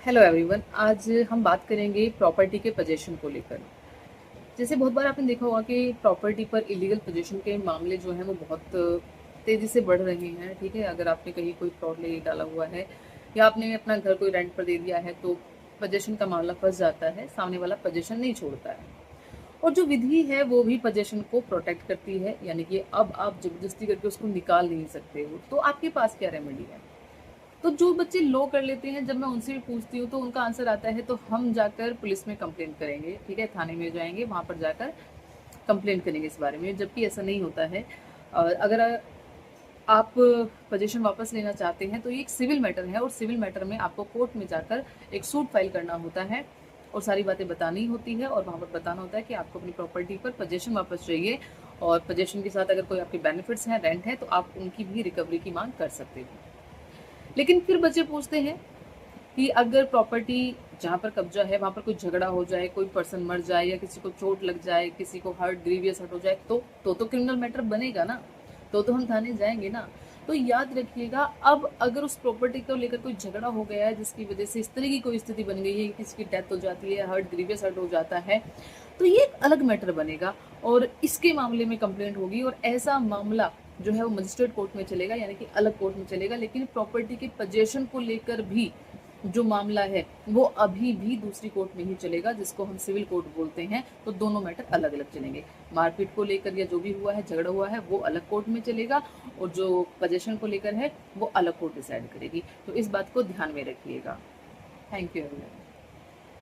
Hello everyone. आज हम बात करेंगे प्रॉपर्टी के पोजीशन को लेकर। जैसे बहुत बार आपने देखा होगा कि प्रॉपर्टी पर इलीगल पोजीशन के मामले जो हैं वो बहुत तेज़ी से बढ़ रहे हैं। ठीक है, अगर आपने कहीं कोई प्लॉट ले डाला हुआ है या आपने अपना घर कोई रेंट पर दे दिया है तो पोजीशन का मामला फंस जाता है, सामने वाला पोजीशन नहीं छोड़ता है। और जो विधि है वो भी पोजीशन को प्रोटेक्ट करती है, यानी कि अब आप ज़बरदस्ती करके उसको निकाल नहीं सकते हो। तो आपके पास क्या रेमेडी है? तो जो बच्चे लो कर लेते हैं, जब मैं उनसे भी पूछती हूँ तो उनका आंसर आता है तो हम जाकर पुलिस में कंप्लेंट करेंगे। ठीक है, थाने में जाएंगे, वहाँ पर जाकर कंप्लेंट करेंगे इस बारे में, जबकि ऐसा नहीं होता है। अगर आप पोजीशन वापस लेना चाहते हैं तो ये एक सिविल मैटर है और सिविल मैटर में आपको कोर्ट में जाकर एक सूट फाइल करना होता है और सारी बातें बतानी होती है और वहाँ पर बताना होता है कि आपको अपनी प्रॉपर्टी पर पोजीशन वापस चाहिए और पोजीशन के साथ अगर कोई आपके बेनिफिट्स हैं, रेंट है, तो आप उनकी भी रिकवरी की मांग कर सकते हो। लेकिन फिर बच्चे पूछते हैं कि अगर प्रॉपर्टी जहाँ पर कब्जा है वहाँ पर कोई झगड़ा हो जाए, कोई पर्सन मर जाए या किसी को चोट लग जाए, किसी को हर्ट ग्रीवियस हर्ट हो जाए, तो क्रिमिनल मैटर बनेगा ना। तो हम थाने जाएंगे ना। तो याद रखिएगा, अब अगर उस प्रॉपर्टी को लेकर कोई झगड़ा हो गया है जिसकी वजह से इस तरह की कोई स्थिति बन गई है, किसी की डेथ हो जाती है, हर्ट ग्रीवियस हर्ट हो जाता है, तो ये एक अलग मैटर बनेगा और इसके मामले में कंप्लेंट होगी और ऐसा मामला जो है वो मजिस्ट्रेट कोर्ट में चलेगा, यानी कि अलग कोर्ट में चलेगा। लेकिन प्रॉपर्टी के पोजीशन को लेकर भी जो मामला है वो अभी भी दूसरी कोर्ट में ही चलेगा, जिसको हम सिविल कोर्ट बोलते हैं। तो दोनों मैटर अलग अलग चलेंगे। मारपीट को लेकर या जो भी हुआ है, झगड़ा हुआ है, वो अलग कोर्ट में चलेगा और जो पोजीशन को लेकर है वो अलग कोर्ट डिसाइड करेगी। तो इस बात को ध्यान में रखिएगा। Thank you everyone.